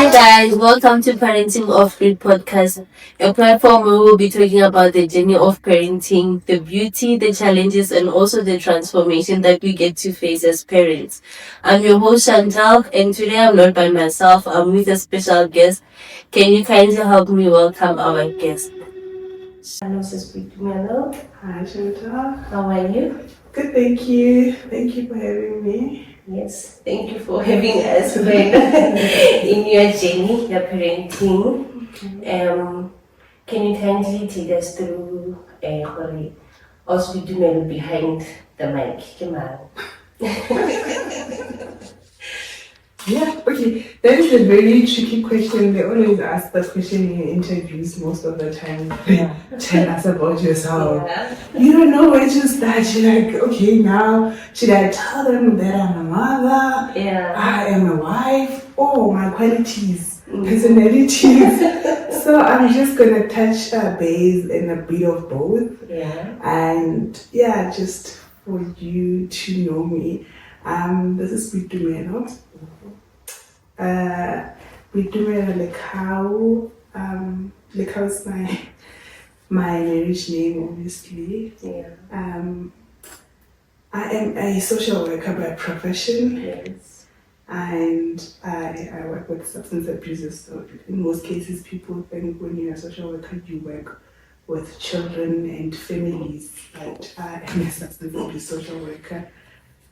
Hi guys, welcome to Parenting Off Grid Podcast, a platform where we'll be talking about the journey of parenting, the beauty, the challenges, and also the transformation that we get to face as parents. I'm your host Chantal, and today I'm not by myself. I'm with a special guest. Can you kindly help me welcome our guest? Hello, Sister Hello. Hi, Chantal. How are you? Good, thank you. Thank you for having me. Yes, thank you for having us in your journey, your parenting. Can you kindly take us through also behind the mic? Come on. Yeah, okay. That is a very tricky question. They always ask that question in interviews most of the time. Yeah. Tell us about yourself. Yeah. You don't know where to start. You're like, okay, now should I tell them that I'm a mother? Yeah. I am a wife? Oh, my qualities, personalities. So I'm just gonna touch base in a bit of both. Yeah. And yeah, just for you to know me. This is Bitumelo. Bitumelo Lekau. Lekau is my marriage name, obviously. Yeah. I am a social worker by profession. Yes. And I work with substance abusers. So in most cases, people think when you're a social worker, you work with children and families. But I am a substance abuse social worker.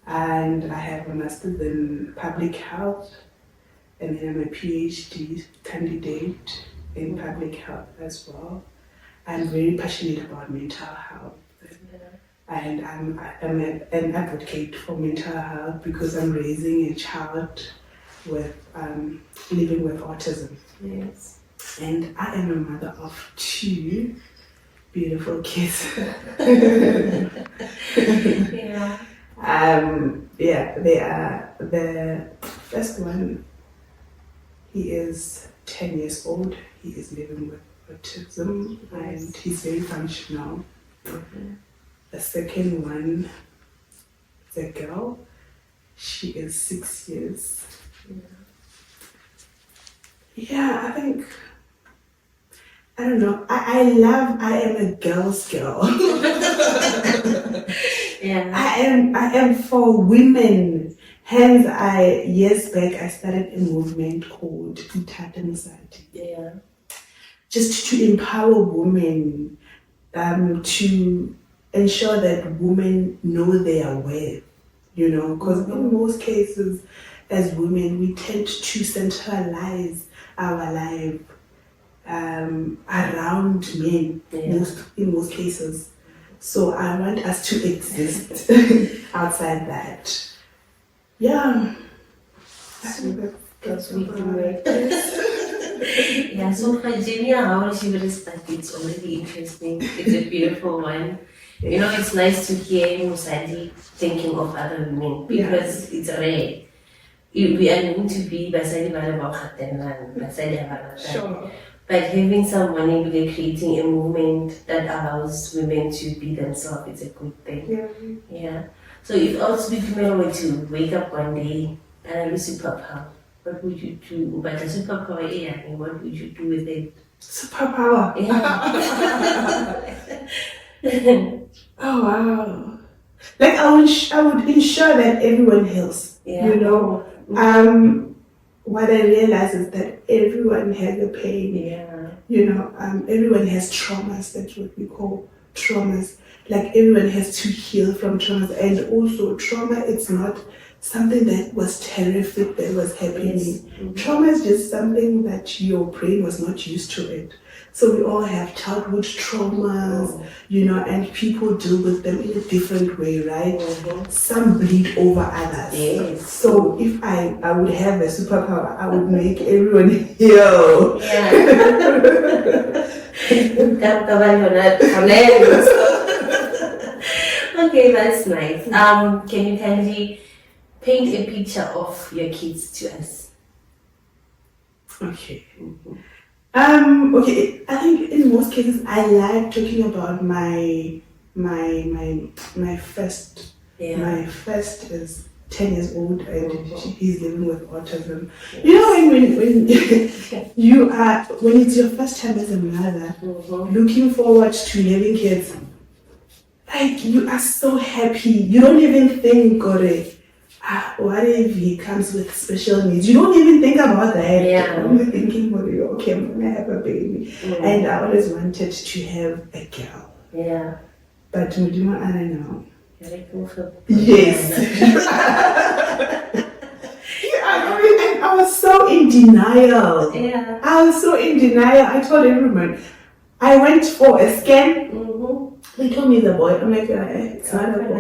And I have a master's in public health. And then I'm a PhD candidate in public health as well. I'm very passionate about mental health. And I'm an advocate for mental health because I'm raising a child with living with autism. Yes. And I am a mother of 2 beautiful kids. Yeah. They are the first one. He is 10 years old. He is living with autism and he's very functional. The second one is a girl. She is 6 years. Yeah, I think, I don't know. I am a girl's girl. Yeah. I am for women. Hence, years back, I started a movement called Itata Society. Yeah. Just to empower women, to ensure that women know their worth, because in most cases, as women, we tend to centralize our life around men, in most cases. So I want us to exist outside that. Yeah. I think That's really great. Yeah, so for Virginia, how she will start, it's already interesting. It's a beautiful one. It's nice to hear Musadi thinking of other women because it's rare. We are going to be Basadi Basadi. Sure. But having someone able to creating a movement that allows women to be themselves, it's a good thing. Yeah. So if also female were to wake up one day and I lose superpower, what would you do? But the superpower, what would you do with it? Superpower. Yeah. Oh wow! Like I would ensure that everyone heals. Yeah. What I realize is that everyone has a pain. Yeah. Everyone has traumas. That's what we call traumas. Like everyone has to heal from traumas, and also trauma. It's not something that was terrific that was happening. Yes. Trauma is just something that your brain was not used to it. So we all have childhood traumas, and people deal with them in a different way, right? Some bleed over others. Yes. So if I would have a superpower, I would make everyone heal. Yeah. Okay, that's nice. Can you kindly paint a picture of your kids to us? Okay. Okay, I think in most cases I like talking about my first. Yeah. My first is 10 years old and he's living with autism. You know, when you are, when it's your first time as a mother, looking forward to having kids, like you are so happy. You don't even think, what if he comes with special needs? You don't even think about that. Yeah. You're only thinking, okay, I'm gonna have a baby. And I always wanted to have a girl. Yeah. But Mujima, I don't know. Yes. And I was so in denial. Yeah. I was so in denial. I told everyone. I went for a scan. They told me the boy. I'm like, it's not a boy.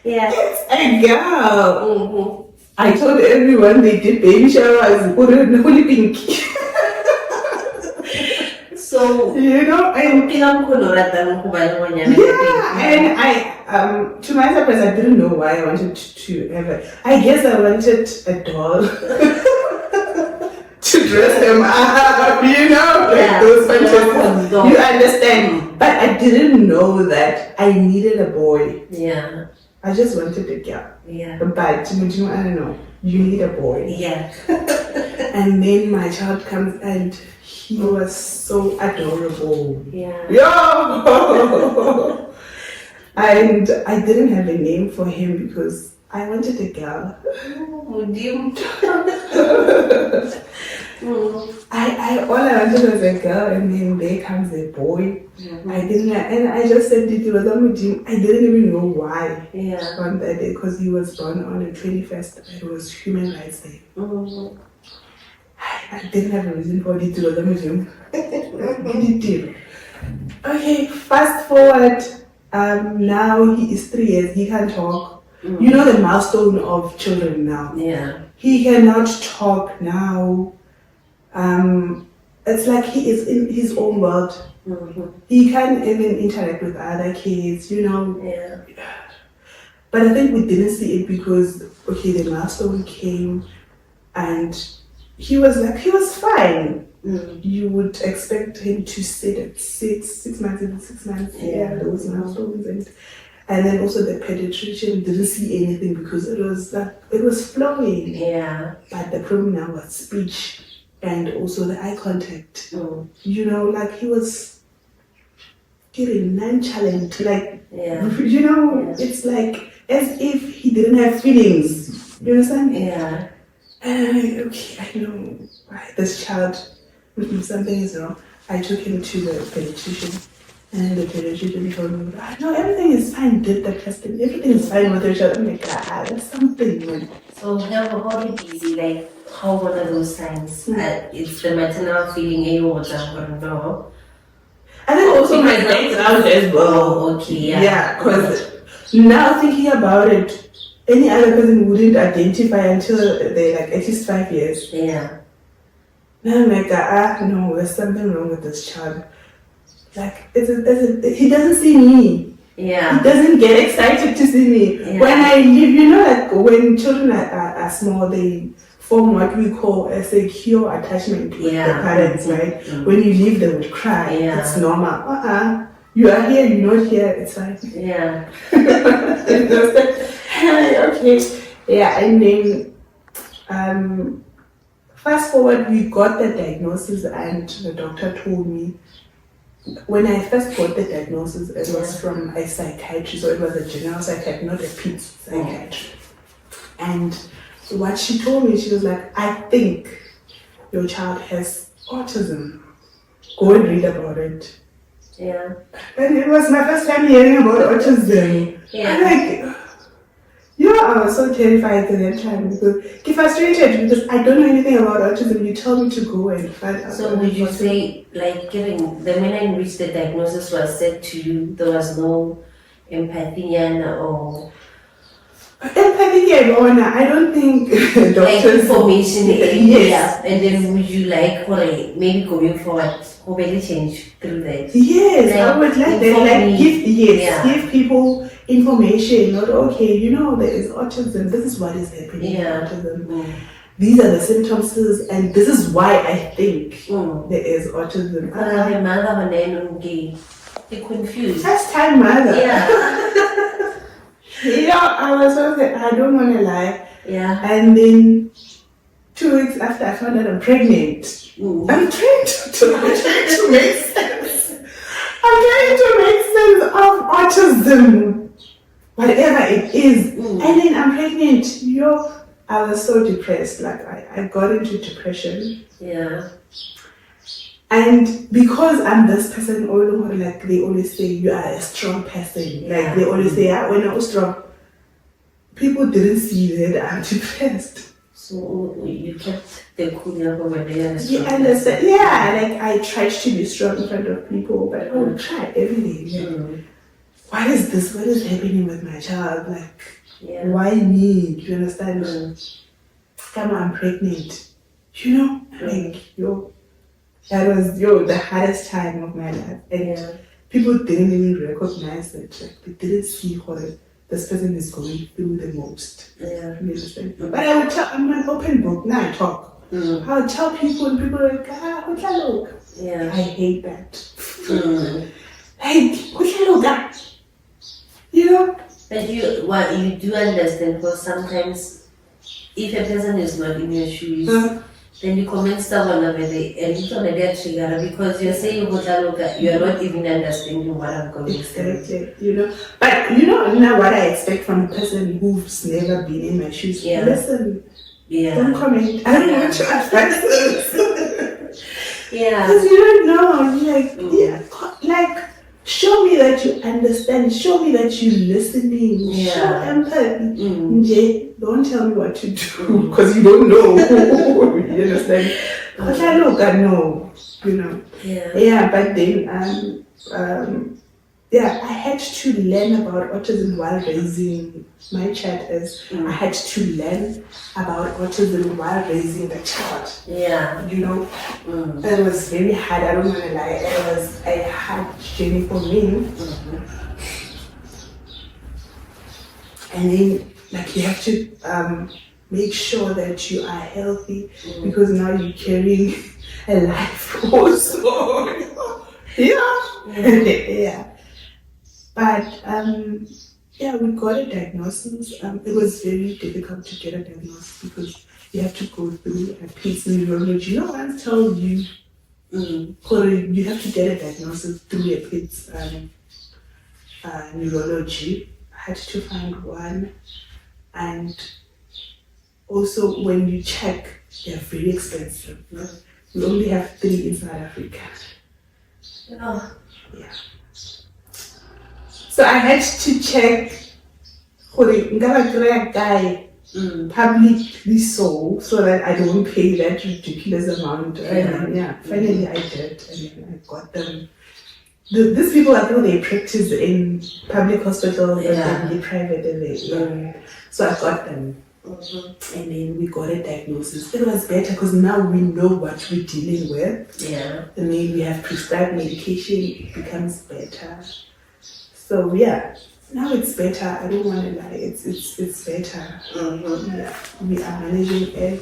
Yeah. It's a girl. I told everyone they did baby showers. Put it in the holy pink. So you know, and to my surprise, I didn't know why I wanted to ever. I guess I wanted a doll to dress them up, you know, like those fantasies. You understand? But I didn't know that I needed a boy. Yeah. I just wanted a girl. Yeah. But I don't know. You need a boy. Yeah. And then my child comes and he was so adorable. Yeah. Yo! And I didn't have a name for him because I wanted a girl. All I wanted was a girl, and then there comes a boy. And I just said it was I didn't even know why on that day because he was born on the 21st. It was Human Rights Day. I didn't have a reason for it to go. Okay, fast forward. Now he is 3 years. He can talk. You know the milestone of children now. Yeah. He cannot talk now. It's like he is in his own world. He can't even interact with other kids, you know. Yeah. But I think we didn't see it because the milestone came and he was fine. You would expect him to sit at 6 months. Yeah, those milestones and then also the pediatrician didn't see anything because it was flowing. Yeah. But the problem now was speech and also the eye contact. You know, like he was getting nonchalant, like you know, it's like as if he didn't have feelings. You understand? Yeah. And I'm like, okay, I know this child, something is wrong. I took him to the pediatrician. And the pediatrician told me, no, everything is fine, did the testing, everything is fine with your child. I'm like, there's something, man. So how busy, like, how what are those signs? It's the maternal feeling, what I'm know. And then also my brain's out as well. Oh, okay, yeah. Yeah, because now thinking about it, any other person wouldn't identify until they're like at least 5 years. Yeah. Now I'm like, no, there's something wrong with this child. Like, he doesn't see me. Yeah. He doesn't get excited to see me. Yeah. When I leave, you know, like when children are small, they form what we call a secure attachment with the parents, right? When you leave, they would cry. It's normal. You are here, you're not here, it's fine. Yeah. Okay. Yeah, and then fast forward, we got the diagnosis and the doctor told me, when I first got the diagnosis, it was from a psychiatrist, so it was a general psychiatrist, not a peds psychiatrist. And what she told me, she was like, I think your child has autism. Go and read about it. Yeah. And it was my first time hearing about autism. Yeah. I'm like, I was so terrified at that time because get frustrated because I don't know anything about autism. You tell me to go and find out. So would you say, like, given the manner in which the diagnosis was said to you, there was no empathy or empathy alone? I don't think doctors like information. Yes. And then would you like maybe going forward, hopefully change through that? Yes, like, I would like that. Give people information. Not okay. You know, there is autism. This is what is happening. Autism. These are the symptoms, and this is why I think there is autism. The mother and then confused. First time mother. Yeah. I don't want to lie. Yeah. And then 2 weeks after, I found out I'm pregnant. I'm trying to make sense. I'm trying to make sense of autism, whatever it is. And then I'm pregnant. I was so depressed. Like I got into depression. Yeah. And because I'm this person, like they always say, you are a strong person. Yeah. Like they always say, when I was strong, people didn't see that I'm depressed. So you kept the cool over there. You understand? Yeah, like I tried to be strong in front of people, but I would try everything. Like, what is this? What is happening with my child? Like, why me? Do you understand? Come on, I'm pregnant. Like, that was the hardest time of my life. And people didn't even recognize it. Like, they didn't see what this person is going through the most. Yeah. You understand? But I would tell, I'm an open book. Now I talk. I would tell people, and people are like, what's that look? Yeah. I hate that. Like, what's that look? But you do understand, because sometimes if a person is not in your shoes, then you comment stuff on them and it's on a dead trigger, because you're saying you are not even understanding what I'm going through. Exactly. But now what I expect from a person who's never been in my shoes. Yeah. Listen. Yeah. Don't comment. I don't want to advise this. Yeah. Because you don't know. Like, show me that you understand. Show me that you're listening. Yeah. Show empathy. Don't tell me what to do, because you don't know. You understand? But I know. Yeah, but then I had to learn about autism while raising my child. I had to learn about autism while raising the child. Yeah. It was very hard. I don't want to lie. It was a hard journey for me. And then, like, you have to make sure that you are healthy, because now you're carrying a life also. Yeah. But we got a diagnosis. It was very difficult to get a diagnosis, because you have to go through a PIDS neurology. No one tells you you have to get a diagnosis through a PIDS neurology. I had to find one. And also, when you check, they're very expensive. We only have 3 in South Africa. Oh. Yeah. So I had to check guy publicly so that I don't pay that ridiculous amount. And finally I did, and then I got them. These people, I think they practice in public hospitals and in the private, and so I got them. And then we got a diagnosis. It was better, because now we know what we're dealing with. Yeah. And then we have prescribed medication. It becomes better. So now it's better. I don't want to lie. It's better. Yeah, we are managing it,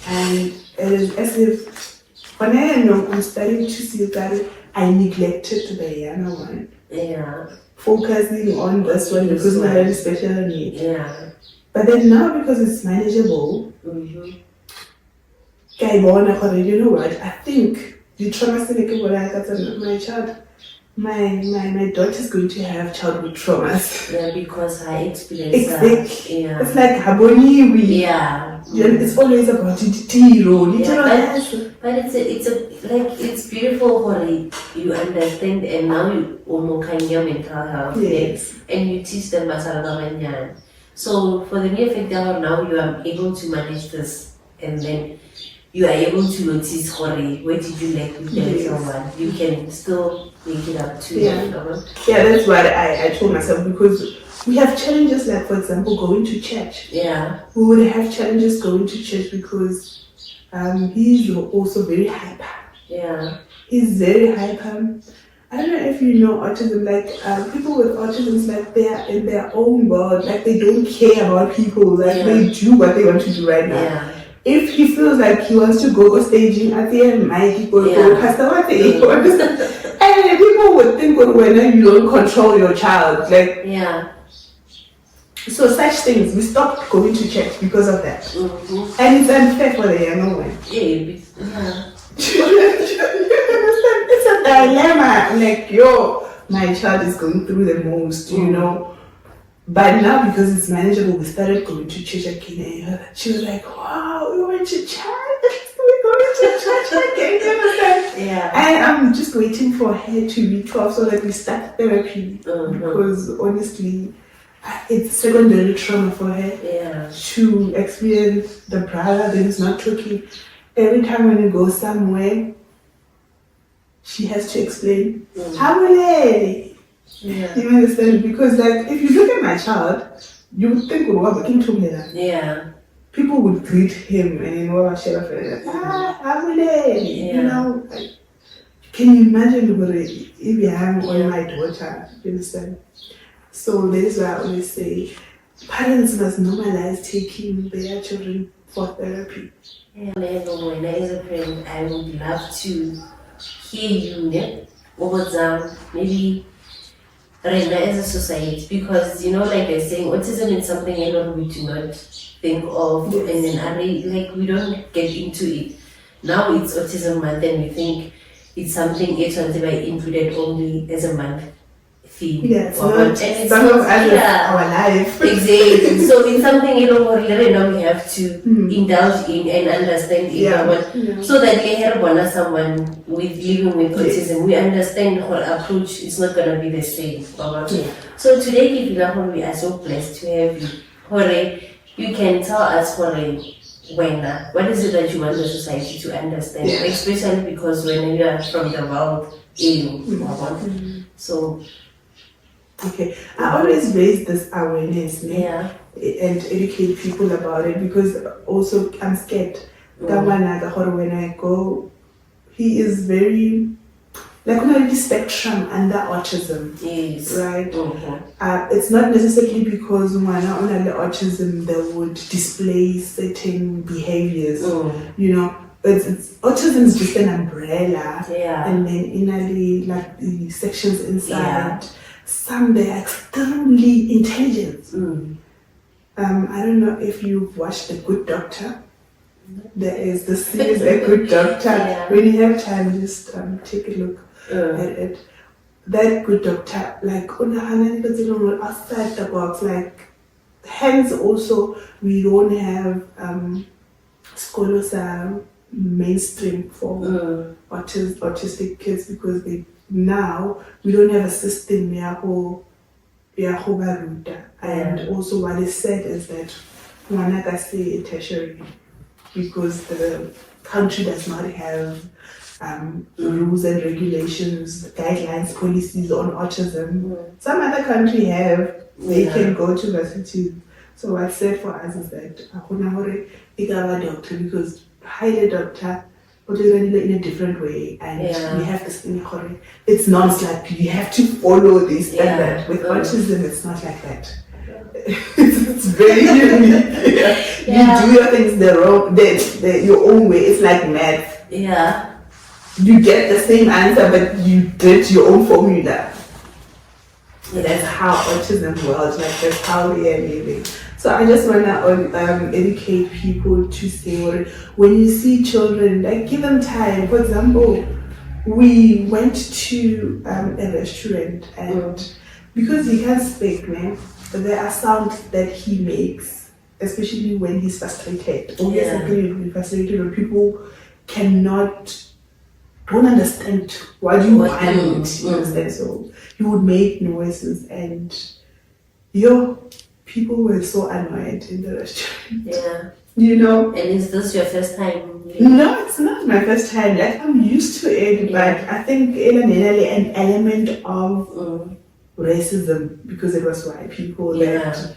and it is as if when I'm starting to see that I neglected the younger one. Yeah. Focusing on this one because I have special needs. Yeah. But then now, because it's manageable, you know what? I think the trauma my child. My daughter's going to have childhood traumas. Yeah, because I experienced exactly. Yeah. It's like Haboni. It's always about but it's beautiful when you understand, and now you almost mental health. Yes. And you teach them masala. So for the mere fact that now you are able to manage this, and then you are able to notice where did you like with the little one, you can still make it up to that's what I told myself, because we have challenges, like, for example, going to church. Yeah. We would have challenges going to church because he's also very hyper. Yeah. He's very hyper. I don't know if you know autism, like people with autism, like they are in their own world, like they don't care about people, like they do what they want to do right now. Yeah. If he feels like he wants to go staging at the end, Mikey go Pastor what and people would think when you don't control your child, like So such things, we stopped going to church because of that. Mm-hmm. And it's unfair for the younger one. Yeah. It's a dilemma. Like, yo, my child is going through the most, you know. But now, because it's manageable, we started going to church again. And she was like, wow, we went to church. We're going to church again. You understand? Yeah. And I'm just waiting for her to be 12 so that we start therapy. Because honestly, it's secondary trauma for her to experience the brother that is not talking. Every time when we go somewhere, she has to explain, how are they? Yeah. You understand? Because like, if you look at my child, you would think we were working together. Yeah. People would greet him and then how are they? You know, like, can you imagine if you have on my daughter? You understand? So that is why I always say parents must normalize taking their children for therapy. Yeah, when I as a parent, I would love to hear you maybe as a society, because you know, like I was saying, autism is something we do not think of, and then we don't get into it. Now it's Autism Month, and we think it's something it was included only as a month theme. Yeah, it's not some of our life. Exactly. So it's something we have to indulge in and understand so that we have someone with living with autism, we understand our approach is not gonna be the same. So today we are so blessed to have you. You can tell us what is it that you want the society to understand, especially because when you are from the world, so. Okay, I always raise this awareness and educate people about it, because also I'm scared that when I go, he is very like on the spectrum under autism. Yes. Right? It's not necessarily because when on the autism they would display certain behaviors. You know, it's autism is just an umbrella. And then in the sections inside. Some they are extremely intelligent. I don't know if you've watched The Good Doctor. There is the series The Good Doctor. When you have time, just take a look at it. That Good Doctor, like outside the box, like hence also we don't have scholars mainstream for autistic kids, because now we don't have a system and also what is said is that Wanakasi tertiary, because the country does not have rules and regulations, guidelines, policies on autism. Some other country have, they can go to university. So what's said for us is that doctor, because highly doctor in a different way, and we have this thing. It's not like you have to follow this standard. With autism, it's not like that. It's very unique. You do your things your own way. It's like math. You get the same answer, but you did your own formula. That's how autism works. Like that's how we are living. So I just want to educate people to say, when you see children, like give them time. For example, we went to a restaurant, and because he can't speak, there are sounds that he makes, especially when he's frustrated. Obviously, when he's frustrated, when people don't understand what you want. You understand? So he would make noises, and people were so annoyed in the restaurant. You know? And is this your first time? No, it's not my first time. Like, I'm used to it, but I think an element of racism, because it was white people that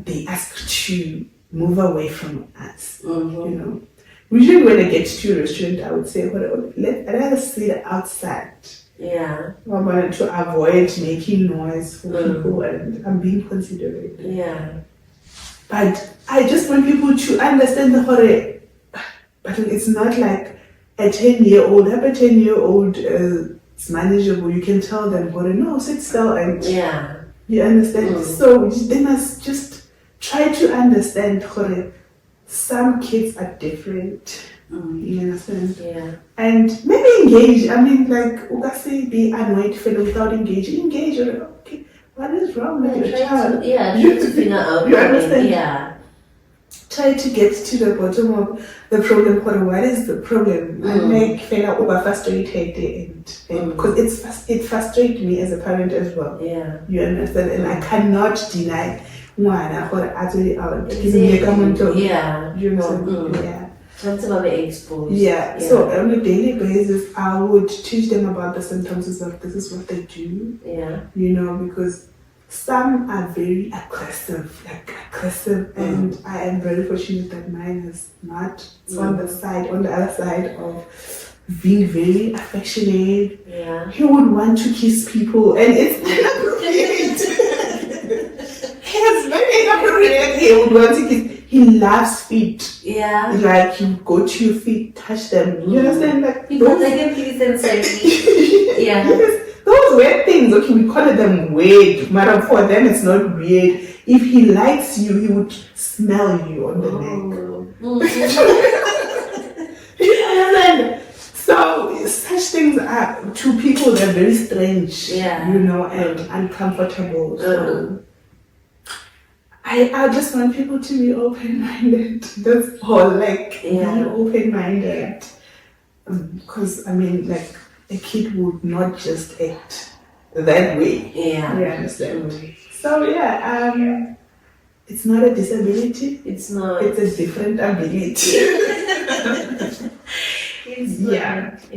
they asked to move away from us. You know? Usually when I get to a restaurant, I would say, I'd rather sit outside. I wanted to avoid making noise for people, and I'm being considerate. But I just want people to understand the horror. But it's not like a 10-year-old. Have a 10-year-old, it's manageable. You can tell them, no, sit still. And You understand? So they must just try to understand how some kids are different. You understand? Yeah. And maybe engage. I mean, like, Ugasi be annoyed fellow without engaging. Engage. Okay, what is wrong with your child? Try to figure out. You understand? Yeah. Try to get to the bottom of the problem. What is the problem? And make fella over frustrated and because it frustrates me as a parent as well. Yeah. You understand? And I cannot deny one or actually out. Yeah. You know. Yeah. Something about being exposed. Yeah. So on a daily basis, I would teach them about the symptoms of this is what they do. Yeah. You know, because some are very aggressive, and I am very fortunate that mine is not. It's on the other side of being very affectionate. Yeah. He would want to kiss people, and it's inappropriate. It's very inappropriate. He would want to kiss. He loves feet. Yeah. Like you go to your feet, touch them. You understand? Like because I can feel sensory. Yeah. Yes. Those weird things, okay, we call them weird, but for them it's not weird. If he likes you, he would smell you on the neck. You understand? So such things are to people they're very strange, you know, and uncomfortable. So I just want people to be open-minded. That's all, like be open-minded. Because I mean, like, a kid would not just act that way. Yeah. You understand? So it's not a disability. It's not. It's a different ability. It's Yeah. I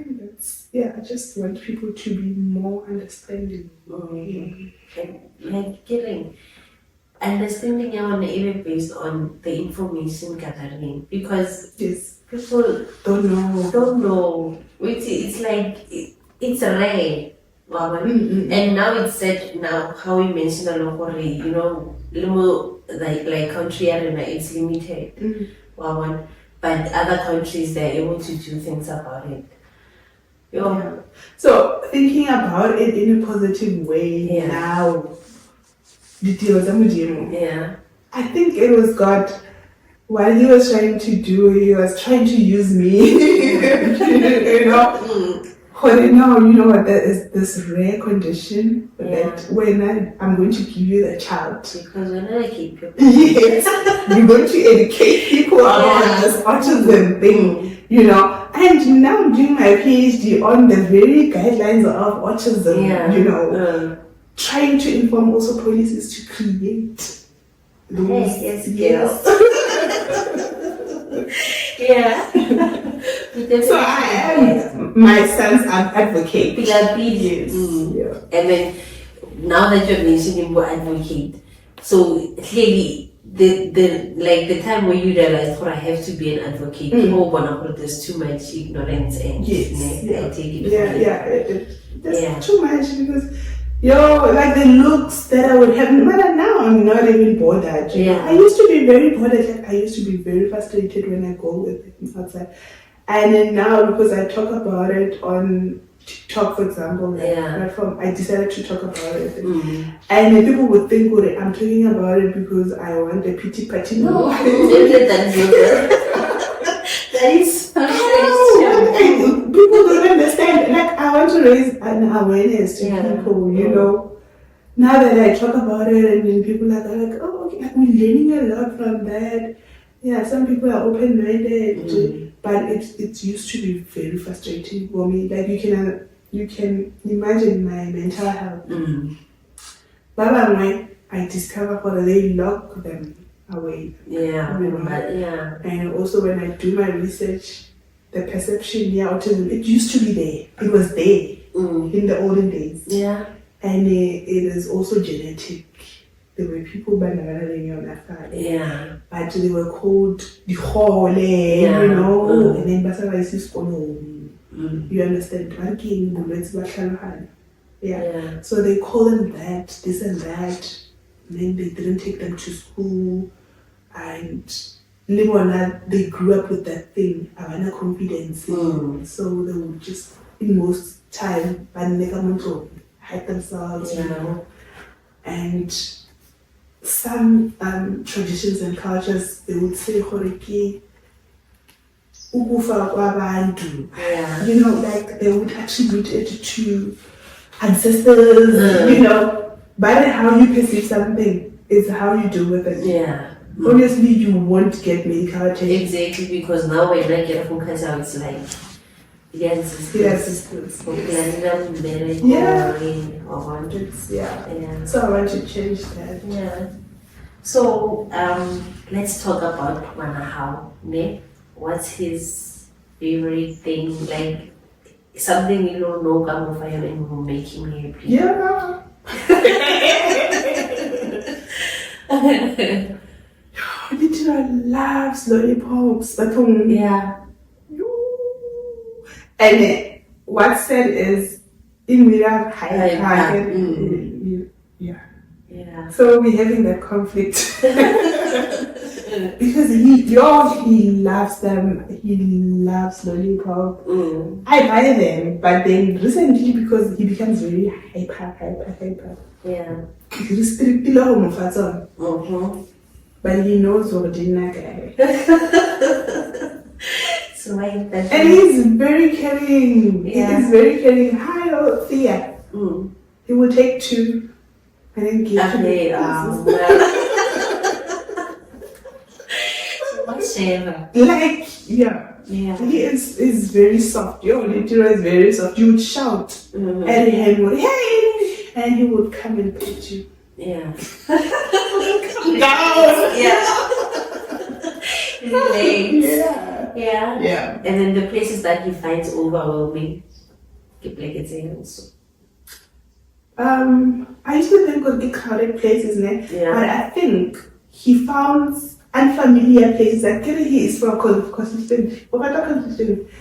think that's I just want people to be more understanding. Like getting understanding even based on the information gathering, because people don't know. It's like it's rare. And now it's said now how we mentioned a lot, you know, like country arena it's limited. But other countries they're able to do things about it. So thinking about it in a positive way now. I think it was God. What he was trying to do, he was trying to use me. You know? You know what, that is this rare condition that when I'm going to give you the child. Because when I keep people. Yes, you're going to educate people about this autism thing, you know. And now I'm doing my PhD on the very guidelines of autism, you know. Trying to inform also policies to create those. Yes. So I am my son's advocate. Yes. And then now that you're mentioning more advocate, so clearly the time when you realize I have to be an advocate, there's too much ignorance and I take it. There's too much because like the looks that I would have, but now I'm not even bothered. I used to be very bothered. Like I used to be very frustrated when I go with him outside. And then now, because I talk about it on TikTok, for example, platform, I decided to talk about it. And then people would think, I'm talking about it because I want a pity party. No. That is people don't understand. Like, I want to raise an awareness to people, you know. Now that I talk about it, and then people are like, oh, okay, we're learning a lot from that. Yeah, some people are open-minded, but it used to be very frustrating for me. Like, you can imagine my mental health. Baba, I discover how they lock them away. And also when I do my research, the perception autism, it used to be there. It was there in the olden days. And it is also genetic. There were people but they were called the hole, you know, and then you understand? So they call them that, this and that. And then they didn't take them to school, and they grew up with that thing, havana confidence. So they would just, in most time, hide themselves, Yeah. you know. And some traditions and cultures, they would say, "Horiki, ukufa kwabantu." Yeah. You know, like they would attribute it to ancestors, you know. But how you perceive something is how you deal with it. Yeah. Obviously, you won't get medical attention. Exactly, because now when I get a phone call, it's like, yes, yeah. So I want to change that. Yeah. So let's talk about Manahao. Ne? What's his favorite thing? Like something you don't know come of him and will make him happy. Yeah. Literal loves lollipops. Yeah. And what's said is in Mira Yeah. So we're having that conflict. Because he loves them, he loves lollipop. I buy them, but then recently because he becomes very hyper. Yeah. He's but he knows what dinner guy. So and he's very caring. Yeah. He's very caring. Hi, Thea. He will take two and then give to me. Like, yeah. He is very soft. Your little is very soft. You would shout at him, hey, and he would come and pet you. Yeah. Come down. Yeah. And then the places that he finds overwhelming, like it's also. I used to think of the crowded places, yeah. But I think he found unfamiliar places. Like he is for consistent.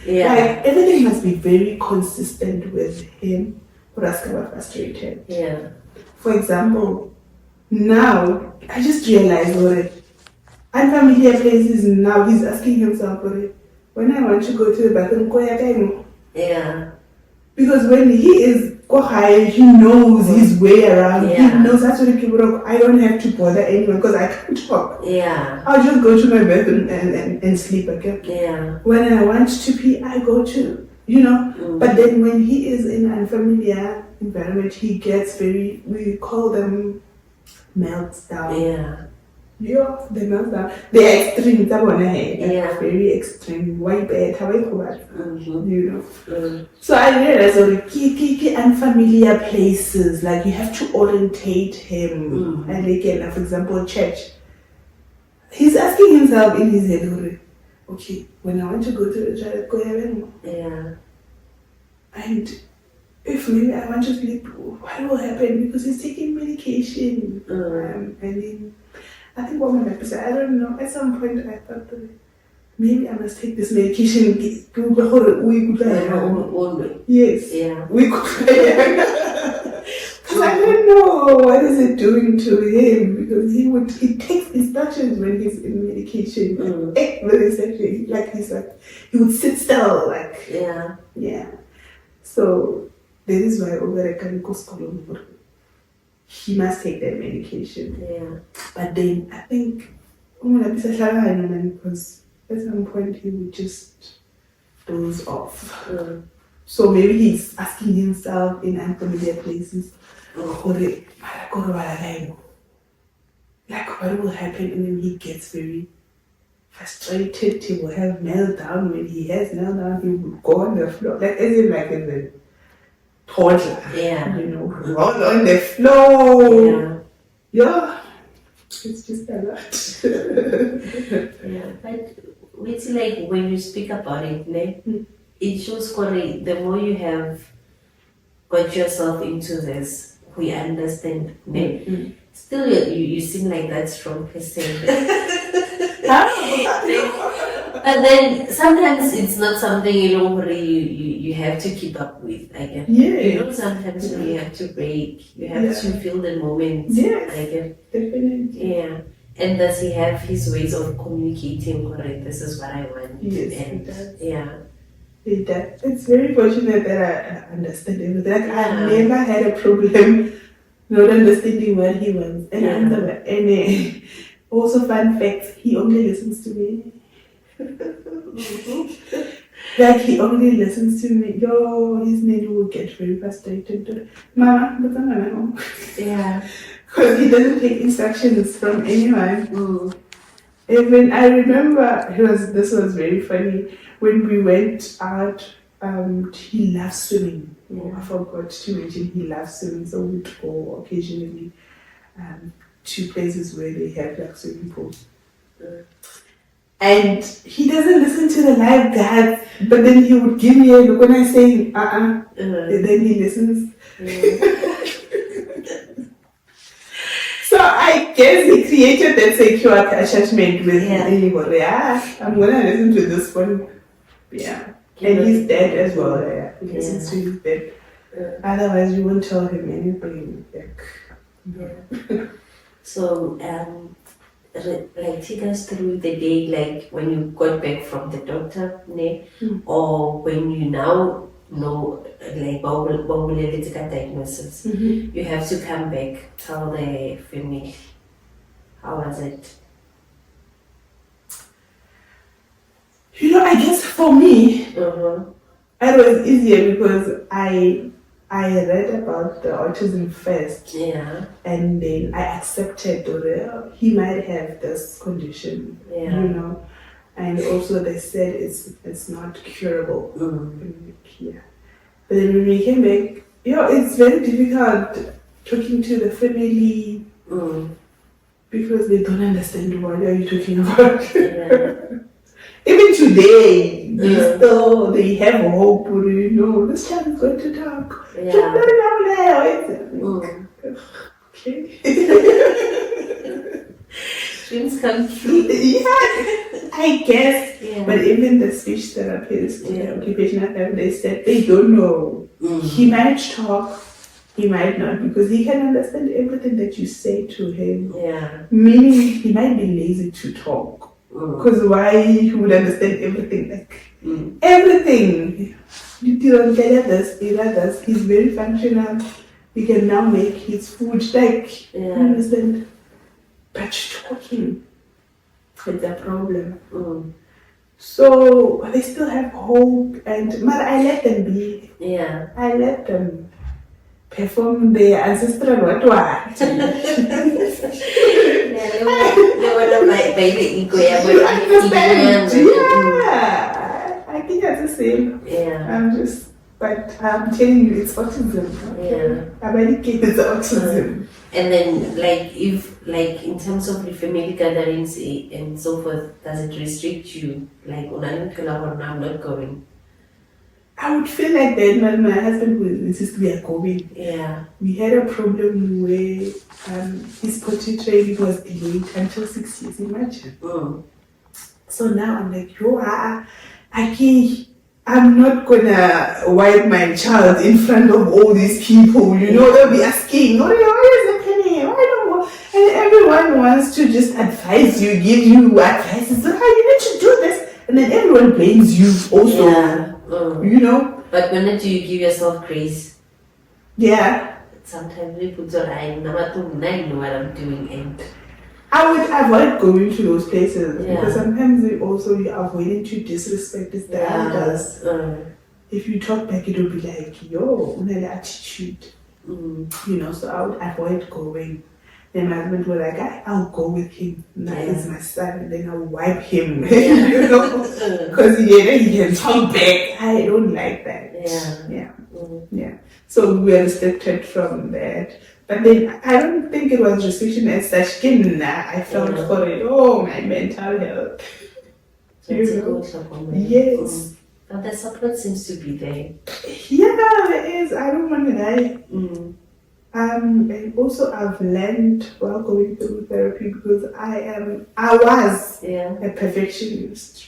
Yeah. Like everything must be very consistent with him. Or else get frustrated. Yeah. For example, now I just realized what unfamiliar places. Now he's asking himself, when I want to go to the bathroom, yeah. Because when he is he knows his way around. Yeah. He knows actually people. I don't have to bother anyone because I can't talk. Yeah. I'll just go to my bedroom and sleep again. Yeah. When I want to pee, I go to, But then when he is in an unfamiliar environment, he gets we call them meltdown. Yeah. Yeah, they meltdown. They are extreme. Yeah. Very extreme. Why bad? How So I realized key unfamiliar places. Like you have to orientate him. And again, for example, church. He's asking himself in his head, okay, when I want to go to the church, go ahead. Yeah. And if maybe I want to sleep, what will happen? Because he's taking medication. And then I think what my said, I don't know. At some point, I thought maybe I must take this medication. Yes. Yeah. Because I don't know what is it doing to him. Because he takes instructions when he's in medication. He would sit still. Yeah. So that is why over he must take that medication. Yeah. But then I think because at some point he would just doze off. So maybe he's asking himself in unfamiliar places, like what will happen? And then he gets very frustrated. He will have meltdown. When he has meltdown, he will go on the floor, like as in like in the toddler. Yeah. Roll on the floor. Yeah. It's just a lot. Yeah. But it's like when you speak about it, it shows the more you have got yourself into this, we understand. Still, you seem like that strong person. But then sometimes it's not something you have to keep up with. Sometimes you have to break. You have to feel the moment. Yes, definitely. Yeah. And does he have his ways of communicating? Correct. This is what I want. Yes, he does. Yeah. It's very fortunate that I understand everything. Like, Yeah. I've never had a problem not understanding what he wants. And also, fun fact, he only listens to me. Like, he only listens to me. Yo, his nanny will get very frustrated. Mama, what's on my home? Yeah. Because he doesn't take instructions from anyone. Even I remember this was very funny when we went out. He loves swimming. I forgot to mention he loves swimming, so we'd go occasionally to places where they have like swimming pools. And he doesn't listen to the lifeguards, but then he would give me a look when I say and then he listens. So I guess he created that secure attachment with anybody. Yeah, I'm gonna listen to this one. Yeah. And he's dead as well. Yeah. He listens to his dad. Otherwise you won't tell him anything. So like take us through the day, like when you got back from the doctor, or when you now know like biological diagnosis, you have to come back, tell the family. How was it? I guess for me, it was easier because I read about the autism first, and then I accepted that he might have this condition, and also they said it's not curable. But then when we came back, it's very difficult talking to the family because they don't understand what are you talking about. Even today, they have hope. This child is going to talk. Okay. Dreams come true. Yeah, I guess. Yeah. But even the speech therapist, occupational therapist, they said they don't know. He might talk, he might not, because he can understand everything that you say to him. Meaning he might be lazy to talk. Because why he would understand everything, everything. You don't get this, he's very functional. He can now make his food, you understand? But talking, it's a problem. So they still have hope, but I let them be. I let them perform their ancestral what. I think that's the same. But I'm telling you, it's autism. It's autism. And then, if in terms of the family gatherings and so forth, does it restrict you? Like, I'm not going. I would feel like that, but my husband would insist we are going. We had a problem where his potty training was delayed until 6 years, imagine. So now I'm like, I'm not gonna wipe my child in front of all these people, they'll be asking, what is happening? And everyone wants to just advise you, give you advice. So you need to do this. And then everyone blames you also. But when do you give yourself grace? Sometimes we put I know what I'm doing, and I would avoid going to those places because sometimes you're avoiding to disrespect the elders. If you talk back, it will be like, unele attitude. So I would avoid going. Then my husband was like, I'll go with him. Now he's my son, and then I'll wipe him. Because he can talk back. I don't like that. So we were restricted from that. But then I don't think it was restriction as such. I felt for it. Oh, my mental health. Yes. But the support seems to be there. Yeah, there is. I don't want to lie. And also I've learned while going through therapy because I was a perfectionist.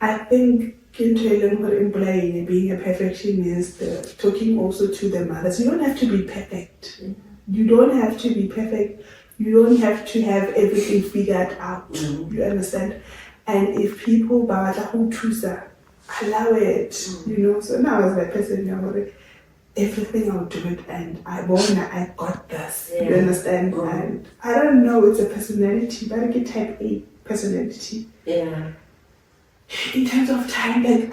I think being a perfectionist, talking also to the mothers, you don't have to be perfect. You don't have to be perfect. You don't have to have everything figured out. You understand? And if people allow it, So now as that person, everything I'll do it, and I got this. You understand? And I don't know, it's a personality, but I get type A personality. Yeah. In terms of time, like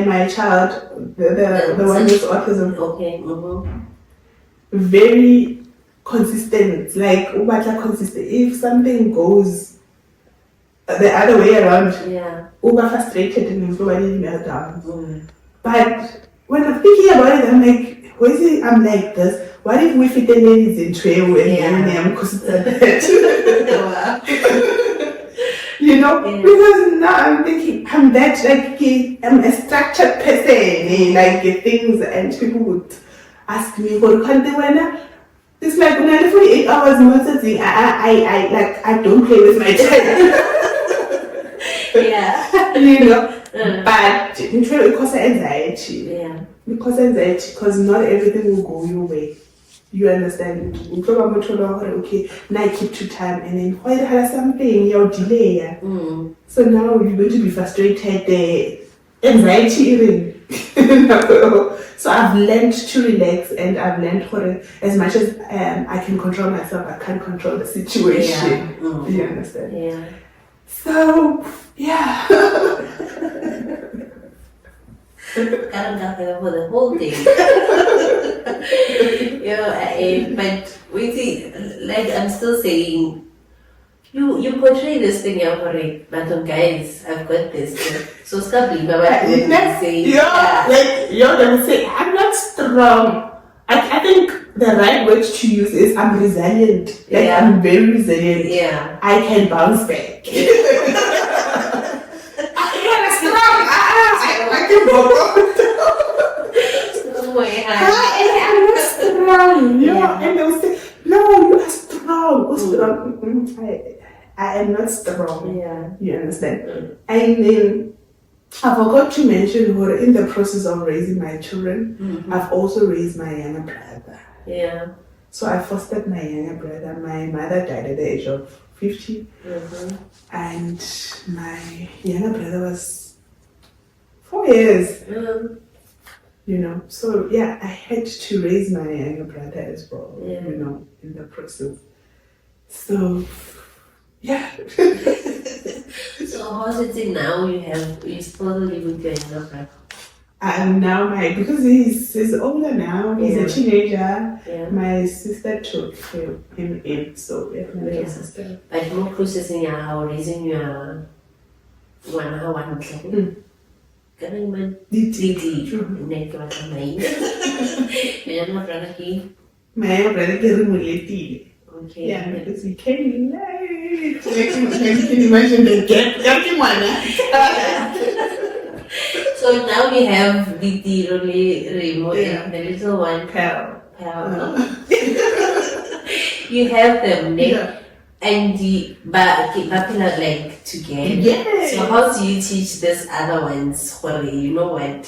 my child, the one with autism. Okay. Very consistent, like consistent. If something goes the other way around, frustrated and nobody meltdown. But when I'm thinking about it, I'm like, why is it I'm like this? What if we fit the ladies in tray and then because it's that? Because now I'm thinking I'm that I'm a structured person, like things, and people would ask me, "What can't they wear?" It's like when I 48 hours messaging, I don't play with my child. But because of anxiety. Because not everything will go your way. You understand? Okay, now I keep to time, and then why have something you're delay. So now you're going to be frustrated. The anxiety even. So I've learned to relax, and I've learned as much as I can control myself, I can't control the situation. You understand? Yeah. So For the whole thing. But we see, like I'm still saying, you portray this thing for it, but guys, I've got this. So stop being about what you say. You're gonna say, I'm not strong. I think the right word to use is I'm resilient. I'm very resilient. Yeah. I can bounce back. I'm strong. I can go. I'm not strong. And they will say, no, you are strong. I am not strong. You understand? And then I forgot to mention in the process of raising my children, I've also raised my younger brother. So I fostered my younger brother. My mother died at the age of 50. And my younger brother was 4 years. So I had to raise my younger brother as well, in the process. So, So how's it now? You still live with your younger brother? And now because he's older now, he's a teenager. My sister took him in, so we have my little sister. But more processing how raising your one My brother is okay. Because he came in late. You can imagine the gap. So now we have the remote and the little one, Pal. You have them, and the Bapila like together. Yes. So how do you teach these other ones? You know what?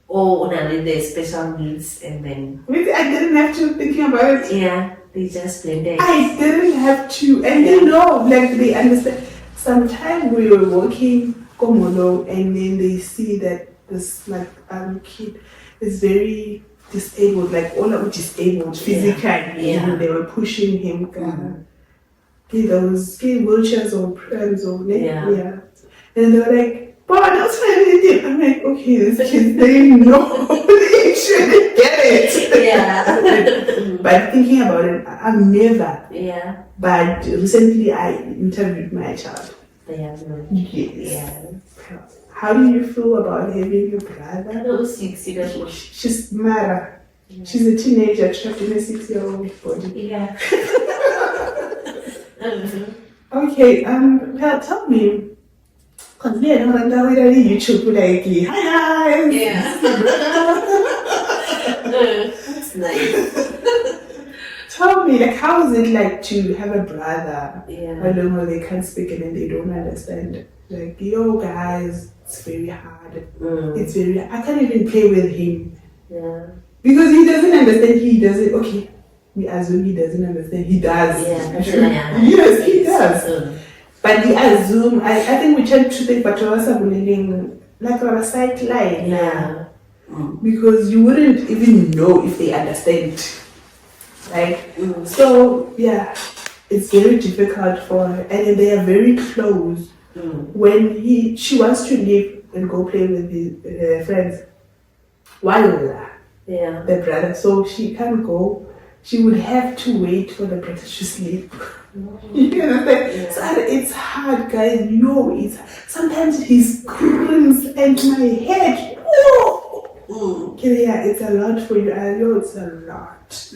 The special needs, and then I didn't have to thinking about it. They just blended. I didn't have to, and they understand. Sometimes we were walking Komolo, and then they see that this kid is very disabled, all of disabled physically. And they were pushing him. Those wheelchairs or prams or and they were like, "But that's what I did." I'm like, okay, this kid, they know they shouldn't get it. But thinking about it, I've never. But recently I interviewed my child. How do you feel about having a brother? She's Mara. She's a teenager trapped in a 6-year-old body. Okay, tell me. Because we don't run down with YouTube like, hi guys. That's nice. Tell me, how is it like to have a brother? Alone where they can't speak and then they don't understand. Yo guys, it's very hard. It's very. I can't even play with him. Because he doesn't understand. He doesn't. Okay, we assume he doesn't understand. He does. Yes, he does. us. But we assume, I think we tend to think, but like our sideline now. Because you wouldn't even know if they understand. Right? So, yeah, it's very difficult for her. And they are very close. When she wants to leave and go play with her friends, Walla, the brother, so she can't go. She would have to wait for the brother to sleep. You understand? So it's hard, guys. It's sometimes he screams at my head. Whoa! Yeah, it's a lot for you. I know it's a lot.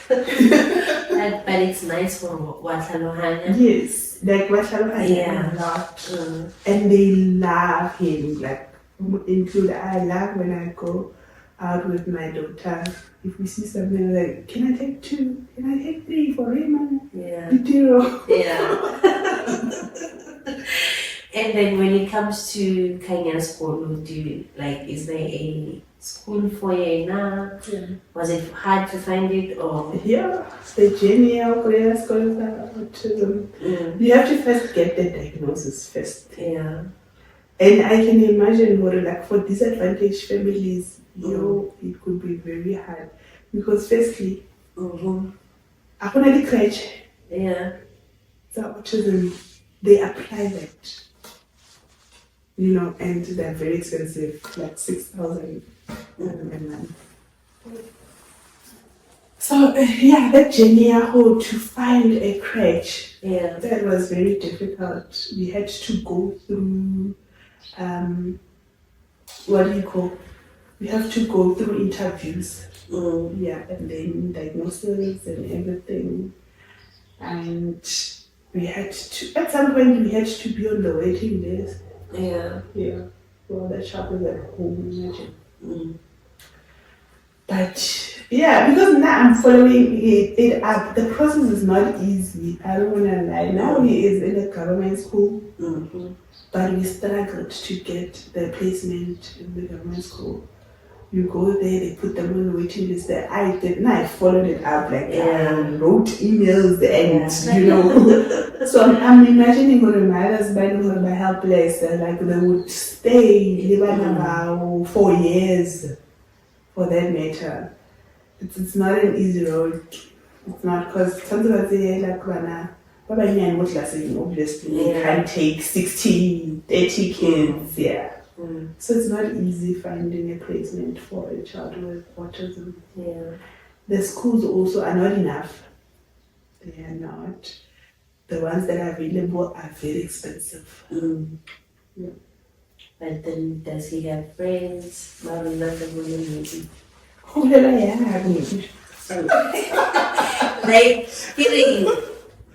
But it's nice for Watalohana. Yes, like Watalohana a lot. And they love him, like, I love when I go out with my daughter. If we see something like, can I take 2? Can I take 3 for Raymond? Yeah. And then when it comes to Kenya school, is there a school for you now? Was it hard to find it or? Yeah, the journey of Korea school autism. You have to first get the diagnosis first. Yeah. And I can imagine for disadvantaged families, it could be very hard. Because firstly, I couldn't crutch. Yeah. So autism, they are private. And they're very expensive, like 6,000 a month. So that journey to find a crutch, that was very difficult. We had to go through, we have to go through interviews. And then diagnosis and everything. And we had to, at some point, we had to be on the waiting list. Yeah. Well, the child was at home, imagine. But because now I'm following it up. The process is not easy. I don't want to lie. Now he is in a government school, but we struggled to get the placement in the government school. You go there, they put them on the waiting list. I followed it up, wrote emails and, So I'm imagining what the mothers by helpless, they would stay, live about 4 years for that matter. It's not an easy road. It's not, because sometimes they obviously you can't take 60, 30 kids, So it's not easy finding a placement for a child with autism. The schools also are not enough. They are not. The ones that are available are very expensive. But then does he have friends? Like,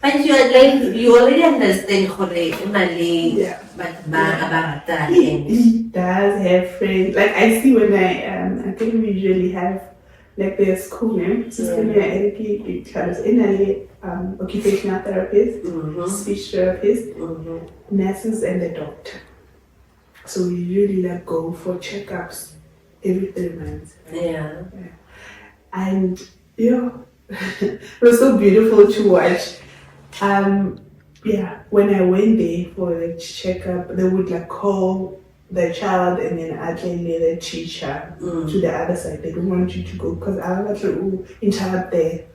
but you already understand but he does have friends. Like I see when I think we usually have their school name, occupational therapist, speech therapist, nurses, and the doctor. So we usually go for checkups every 3 months. And it was so beautiful to watch. When I went there for the checkup, they would call the child and then actually the teacher to the other side. They don't want you to go because I was in child there.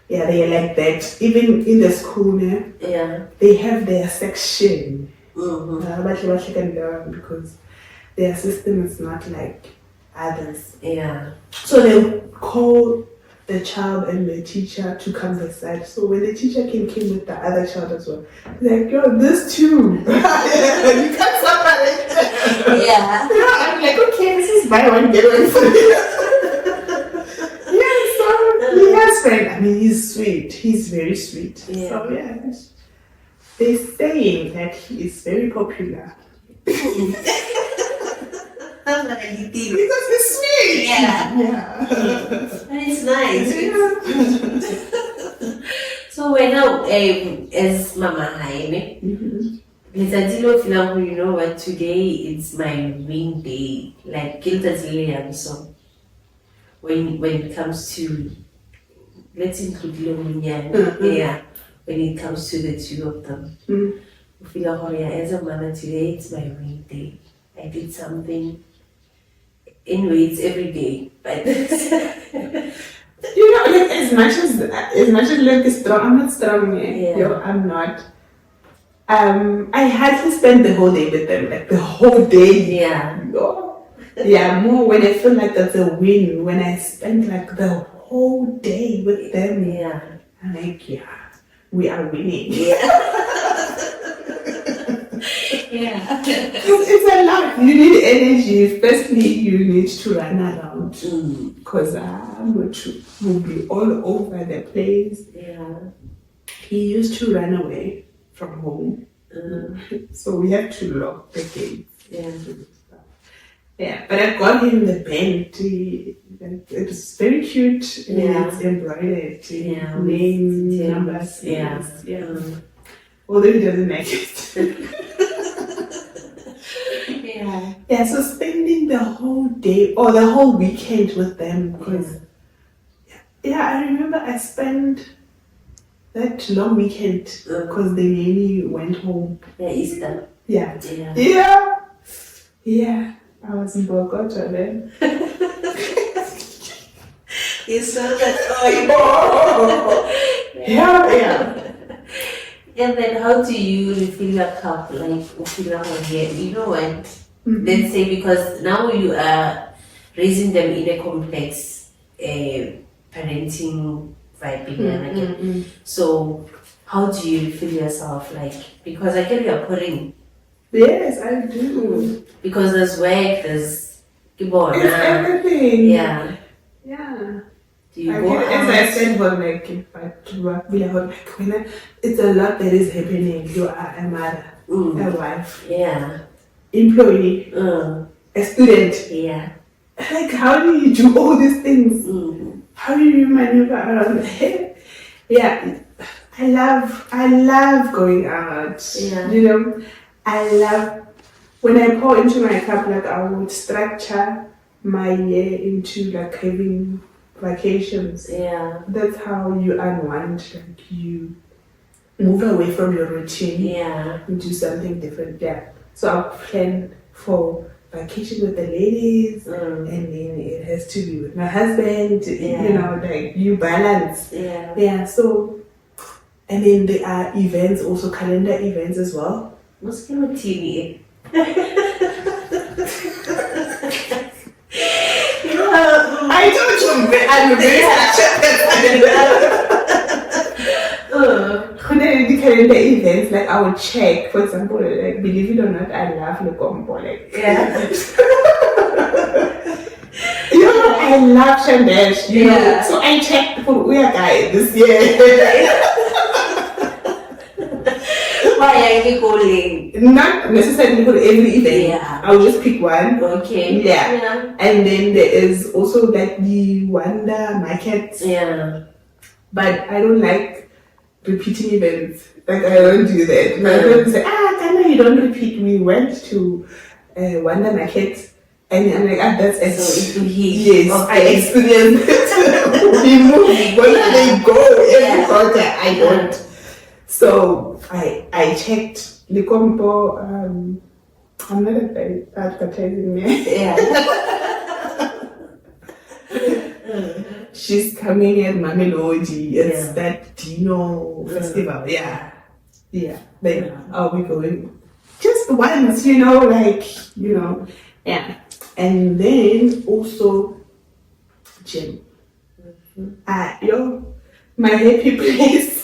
Yeah, they are like that. Even in the school, they have their section. Because their system is not like others. So they call the child and the teacher to come beside. So when the teacher came with the other child as well, this too. You can't separate them. I'm like, okay, this is buy one, get one for you. So he has friends. I mean, he's sweet. He's very sweet. So they're saying that he is very popular. Because he's sweet. And it's nice. So when now, as Mama Haime, you know what, today is my wing day. Like so when it comes to, let's include Lominya. when it comes to the two of them. I feel like, as a mother today, it's my main day. I did something. Anyway, it's every day, but like as much as like strong, I'm not strong, I'm not. I hardly spend the whole day with them, like the whole day. Yeah, more when I feel like that's a win. When I spend like the whole day with them, I'm like, we are winning. It's a lot. You need energy. Firstly, you need to run around because I'm going to will be all over the place. He used to run away from home, so we have to lock the gates. But I got him the belt. It's very cute. It's embroidered. Name, numbers. Although he doesn't like it. So spending the whole day or the whole weekend with them because I remember I spent that long weekend because the nanny went home. Easter. I was in Bogota then. You saw that? And then how do you refill your cup? Like, you know what? Let's say because now you are raising them in a complex parenting vibe. So how do you refill yourself? Like, because I get you're pouring. Yes, I do. Because there's work, there's everything. Yeah. Do you go as I said, it's a lot that is happening. You are a mother, a wife, employee, a student. Like, how do you do all these things? How do you maneuver around? I love going out. I love when I pour into my cup. Like, I would structure my year into like having vacations. That's how you unwind. Like, you move away from your routine. And do something different. So I'll plan for vacation with the ladies, and then it has to be with my husband. Like you balance. So, and then there are events, also calendar events as well. What's kind of TV? I told you, I'm very the calendar events, like I would check, for example, like, believe it or not, I love Lukombo, like I love Shandesh, you know, so I checked for Uya Guy this year. Why are you calling? Not necessarily for every event. I'll just pick one. Okay. And then there is also like the Wanda market. But I don't like repeating events. Like, I don't do that. My friends say, Kana, you don't repeat. We went to Wanda market. And I'm like, that's it. So yes, I experienced it. We move. Whenever they go every quarter, I don't. So I checked Likompo. I'm not advertising me. She's coming at Mamelodi. It's that Dino festival. Then I'll be going just once, And then also gym. My happy place.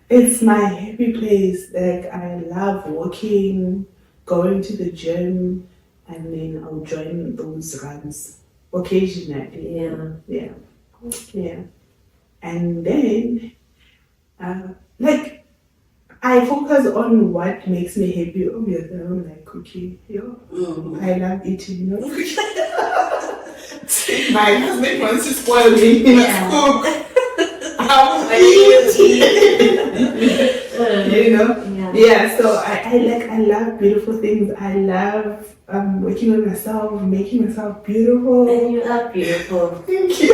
It's my happy place. Like, I love walking, going to the gym, and then I'll join those runs occasionally. And then, I focus on what makes me happy. Obviously, I don't like cooking. I love eating. My husband wants to spoil me. He must cook. So I love beautiful things. I love working on myself, making myself beautiful. And you are beautiful. Thank you.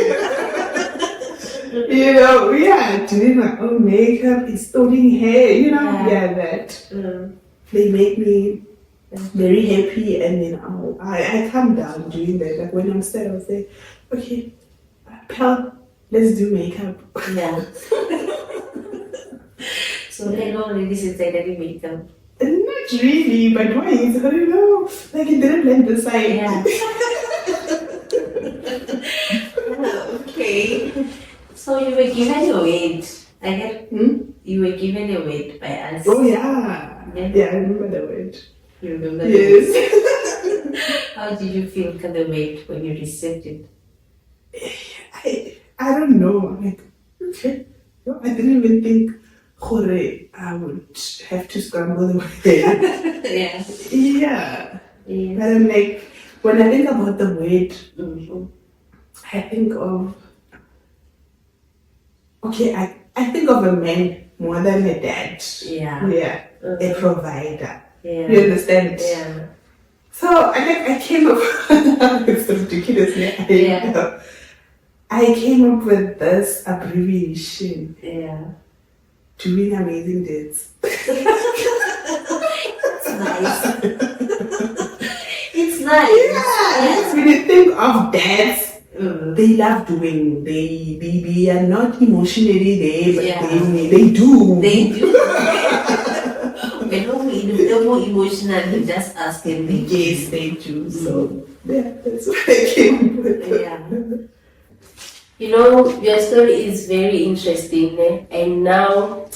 doing my own makeup, installing hair, that. They make me very happy, and then I calm down doing that. Like when I'm sad, I'll say, okay, pal, let's do makeup. Yeah. So they don't really sit like any makeup. Not really, but why? I don't know. Like it didn't blend the side. Yeah. Okay. So you were given a weight. I get. You were given a weight by us. Oh yeah. Yeah, I remember the weight. You remember? Yes. How did you feel the weight when you received it? I don't know. I'm like, okay. No, I didn't even think I would have to scramble the way. Yeah. Yeah. Yes. But I'm like, when I think about the weight, I think of I think of a man more than a dad. Yeah. Yeah. A provider. Yeah. You understand? Yeah. So I came up it's ridiculous. Yeah. I came up with this abbreviation. Yeah. Doing amazing dates. It's nice. It's nice. Yes. When you think of dads, they love doing. They are not emotionally there, but they do. They do. When they're more emotional, you just ask them. Yes, they do. So that's what I came up with. Yeah. You know, your story is very interesting, and now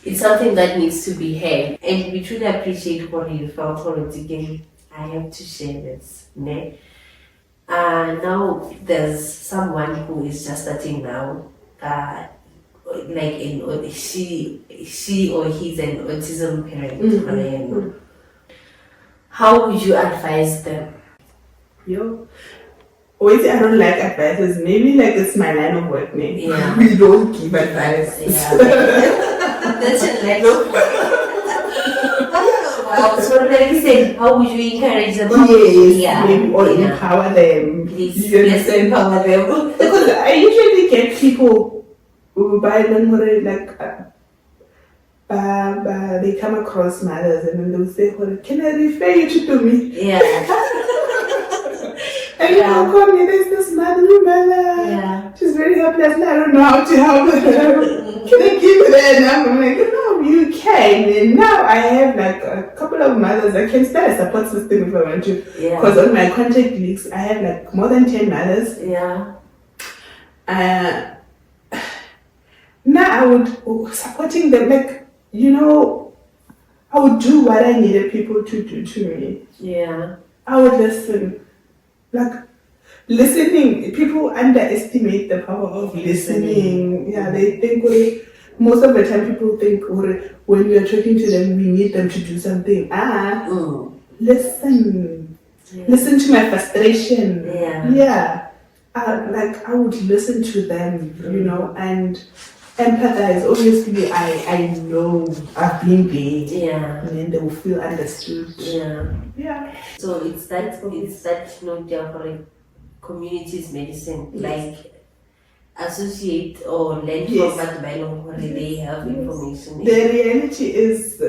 it's something that needs to be heard. And we truly appreciate what you felt for it again. I have to share this. Now there's someone who is just starting now, she or he's an autism parent. How would you advise them? Wait, I don't like advices. Maybe like it's my line of work, maybe. Yeah. We don't give advice. Yeah. That's your line of work. Wow. So like you said, how would you encourage them? Maybe or empower them. Please, yes, empower them. Because I usually get people who buy them like they come across mothers and then they'll say, "Can I refer you to me?" Yeah. And you know, call me, there's this mother. Yeah. She's very helpless and I don't know how to help her. Can I give you that number? I'm like, no, you can. And now I have like a couple of mothers. I can start a support system if I want to. Because on my contact list, I have like more than 10 mothers. Yeah. Now I would, supporting them, like, I would do what I needed people to do to me. Yeah. I would listen. Like, listening, people underestimate the power of listening. Yeah, they think, most of the time people think, when we are talking to them, we need them to do something. Listen. Yeah. Listen to my frustration. Yeah. I would listen to them, and empathize. Obviously, I know I've been there. Yeah. And then they will feel understood. Yeah. Yeah. So it's that note there for like communities medicine, like associate or learn from what they have information. The reality is,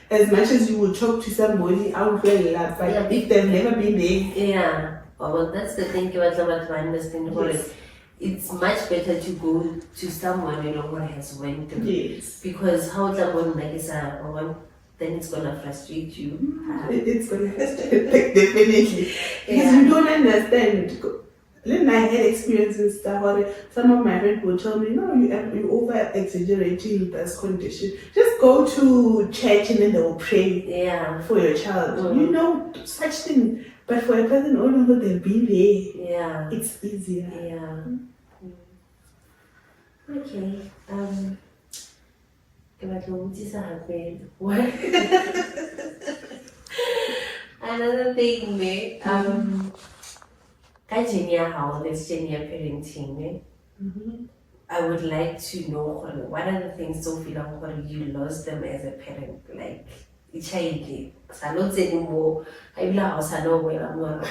as much as you will talk to somebody out there, but if they've never been there. Yeah. Well, that's the thing about understanding for it. It's much better to go to someone who has went through. Yes. Because how someone then it's gonna frustrate you. It's gonna frustrate, definitely. Because you don't understand. Then I had experiences that some of my friends will tell me, no, you over exaggerating this condition. Just go to church and then they will pray for your child. Such thing. But for a person, although they'll be there, it's easier. Yeah. Okay. Another thing, this junior parenting, I would like to know what are the things so you lost them as a parent, like a child. I don't say anymore. I will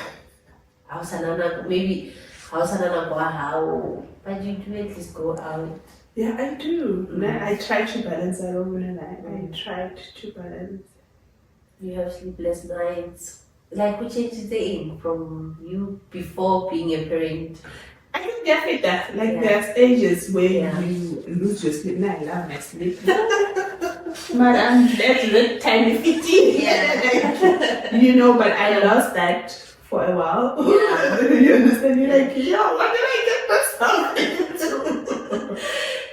maybe How's how? But you do at least go out. Yeah, I do. I try to balance that over and I tried to balance. You have sleepless nights. Like, which age is they in from you before being a parent? I can get that. Like, there are stages where you lose your sleep. Now I love my sleep. But I'm glad that tiny 15. But I lost that for a while. Yeah. You understand? You're like, what did I get myself into?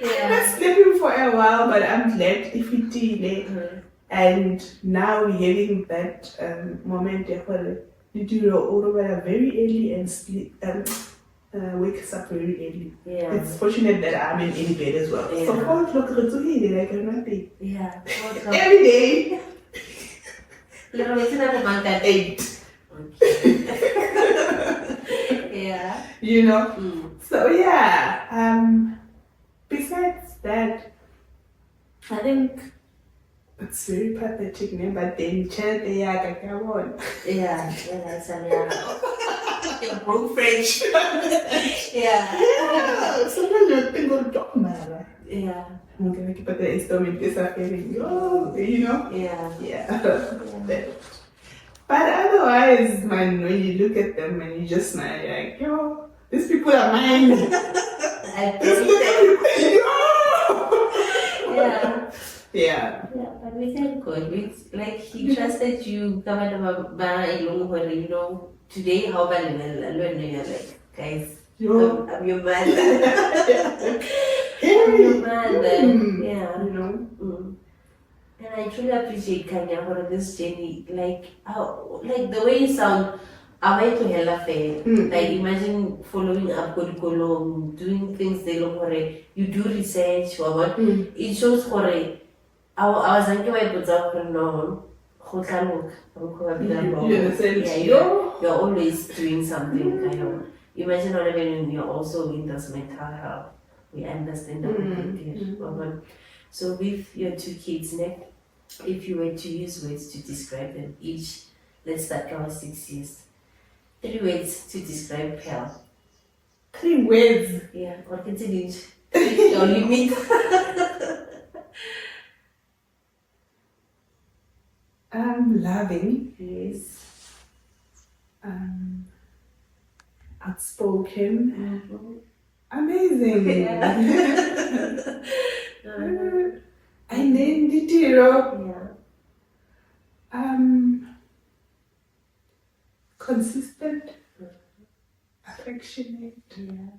I was sleeping for a while, but I'm glad if it did. And now we're having that moment where you do all very early and sleep. Wakes up very early. Yeah. It's fortunate that I'm in any bed as well. Yeah. So 4 o'clock, it's okay, like I'm happy. Yeah. Every day. Little bit at 8. Okay. Yeah. So besides that, I think it's very pathetic, but then child come on. Yeah, that's a broke French. Yeah. Sometimes you think of dog matter. Yeah. Okay, but the instrument is a feeling. Yeah. But otherwise, man, when you look at them and you just smile, you're like, these people are mine. I Yeah, but we thank God. Like, he trusted you, today, how well, you're like, guys, I'm your man. I'm your man. Yeah. And I truly appreciate Kanya for this journey. Like, the way you sound, I went to hella fair. Like, imagine following up curriculum, doing things they look for it. You do research or what. It shows for it. I was thinking why put up no. You're always doing something kind of. Imagine when you're also in this mental health. We understand that. So with your 2 kids, Nick, if you were to use words to describe them each, let's start around 6 years. 3 words to describe Pearl. 3 words? Yeah, or continue. Your limit. Loving. Yes. Outspoken. Amazing. Yeah. And then consistent, affectionate. Yeah.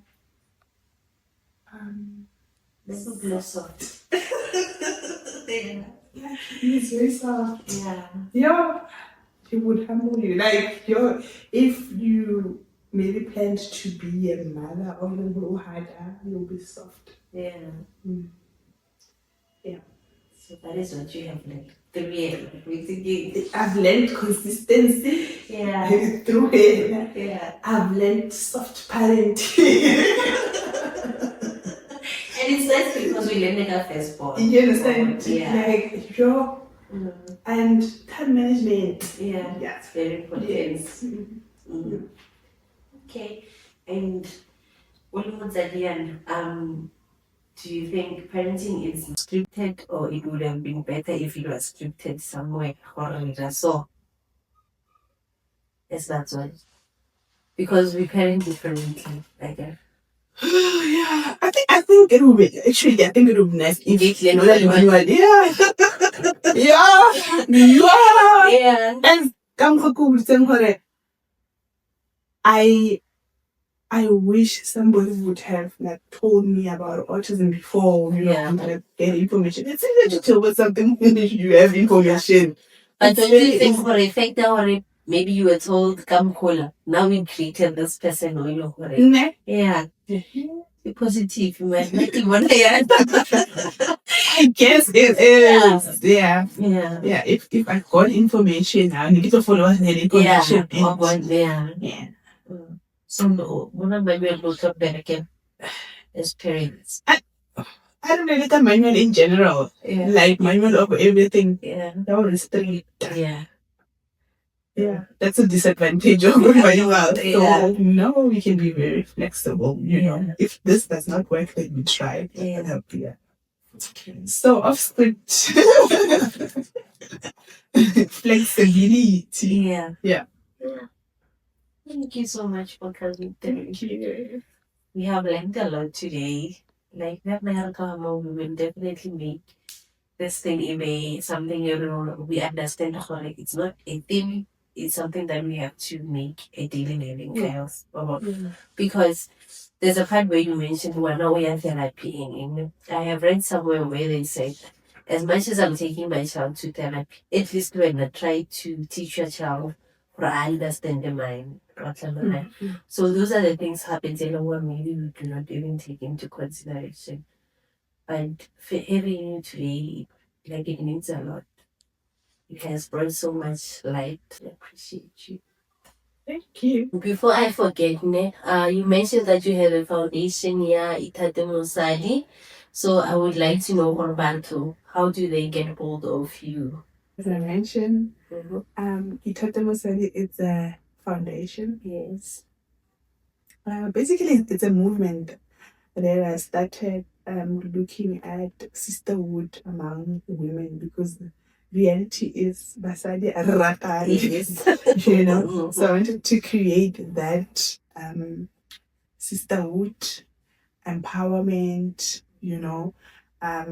This is very soft. Yeah, he's very soft. Yeah. He would humble you. Like, if you maybe planned to be a mother or a little harder, you'll be soft. Yeah. Yeah. So that is what you have learned. I've learned consistency. Yeah. Through it. Yeah. I've learned soft parenting. And it's nice because we learn it our first born. You understand? Yeah. Like, and time management. Yeah. It's very important. Yes. Okay. And do you think parenting is scripted, or it would have been better if it was scripted somewhere or so? Yes, that's why. Because we parent differently, like that. Yeah, I think it would be actually. I think it would be nice if yeah. And I wish somebody would have told me about autism before, get information. It's inevitable with something when you have information. But don't you think for a fact that maybe you were told, come call, now we created this person or yeah. Be positive, you might not even I guess it is. Yeah. If I got information, I need to follow the information. Yeah. So maybe a lot of them again as parents. I don't know, like manual in general. Yeah. Like manual of everything. Yeah. That was strict. Yeah. Yeah, that's a disadvantage of going out. So no, we can be very flexible. You know, if this does not work, then we try. Yeah. Yeah. So off script flexibility. Yeah. Yeah. Thank you so much for coming through. Thank you. We have learned a lot today. Like that Nahalkahamo, we will definitely make this thing in a something we understand how like it's not a thing, it's something that we have to make a daily living chaos about. Because there's a part where you mentioned one we are therapy and I have read somewhere where they said as much as I'm taking my child to therapy, at least when I try to teach your child or understand the mind. So those are the things happen in what maybe we do not even take into consideration. But for having you today, like it means a lot. It has brought so much light. I appreciate you. Thank you. Before I forget, you mentioned that you have a foundation here, Itate Mosadi. So I would like to know, Orbanto, how do they get hold of you? As I mentioned, Itate Mosadi is a foundation. Yes. Basically, it's a movement that I started looking at sisterhood among women because reality is basadi ratari, Yes. you know. So I wanted to create that sisterhood empowerment, you know.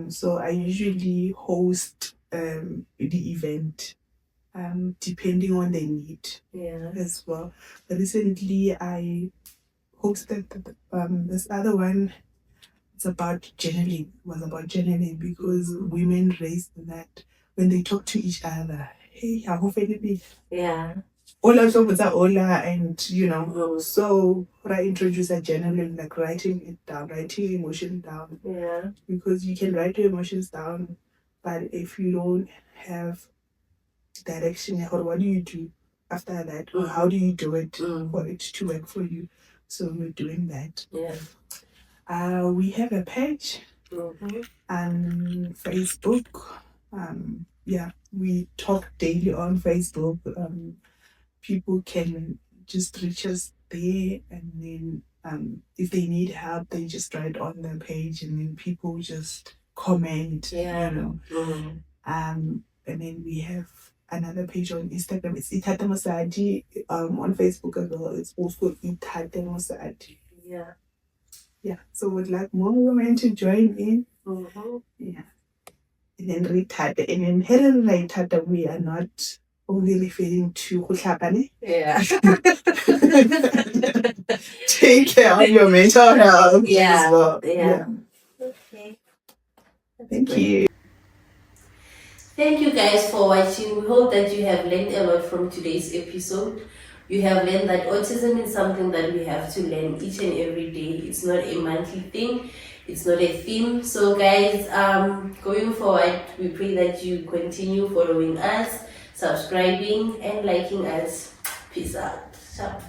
So I usually host the event depending on the need as well. Recently, I hosted this other one. It's about journaling. It was about journaling because women raised that when they talk to each other, hey, I hope it. Yeah. Ola Zobuza Ola, and you know, so I introduce a journaling, like writing it down, writing your emotion down. Yeah. Because you can write your emotions down, but if you don't have direction, or what do you do after that, or how do you do it for it to work for you? So we're doing that. Yeah. We have a page on Facebook. Yeah, we talk daily on Facebook. People can just reach us there, and then if they need help, they just write on the page, and then people just comment. Yeah. You know. And then we have another page on Instagram. It's Itate Mosadi. On Facebook as well. It's also Itate Mosadi. Yeah. Yeah. So we'd like more women to join in. Yeah. And then retard. And then Helen retard, we are not only referring to Hutlapane. Yeah. Take care of your mental health. Yeah. As well. Yeah. Okay. Thank you. Thank you guys for watching. We hope that you have learned a lot from today's episode. You have learned that autism is something that we have to learn each and every day. It's not a monthly thing. It's not a theme. So guys, going forward, we pray that you continue following us, subscribing and liking us. Peace out. Ciao.